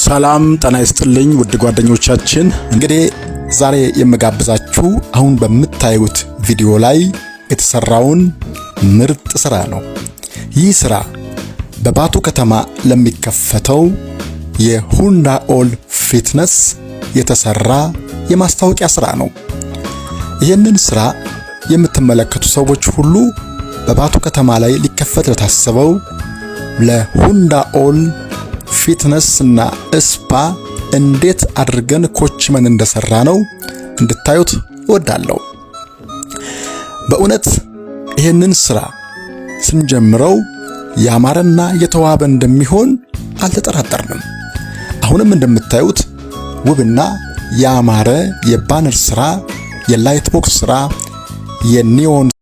ሰላም ጤና ይስጥልኝ ውድ ጓደኞቻችን፣ እንግዲህ ዛሬ የምጋብዛችሁ አሁን በምታዩት ቪዲዮ ላይ የተሰራውን ምርጥ ስራ ነው። ይህ ስራ በባቱ ከተማ ለሚከፈተው የሁንዳኦል ፊትነስ የተሰራ የማስታወቂያ ስራ ነው። ይህንን ስራ የምትመለከቱ ሰዎች ሁሉ በባቱ ከተማ ላይ ሊከፈት ለታሰበው ለሁንዳኦል ፊትነስ እና ስፓ እንዴት አድርገን ኮችመን እንደሰራ ነው እንድታዩት እወዳለሁ። በእውነት ይህንን ስራ ስንጀምረው ያማረና የተዋበ እንደሚሆን አልተጠራጠርንም። አሁንም እንደምታዩት ውብና ያማረ የባነር ስራ፣ የላይት ቦክስ ስራ፣ የኒዮን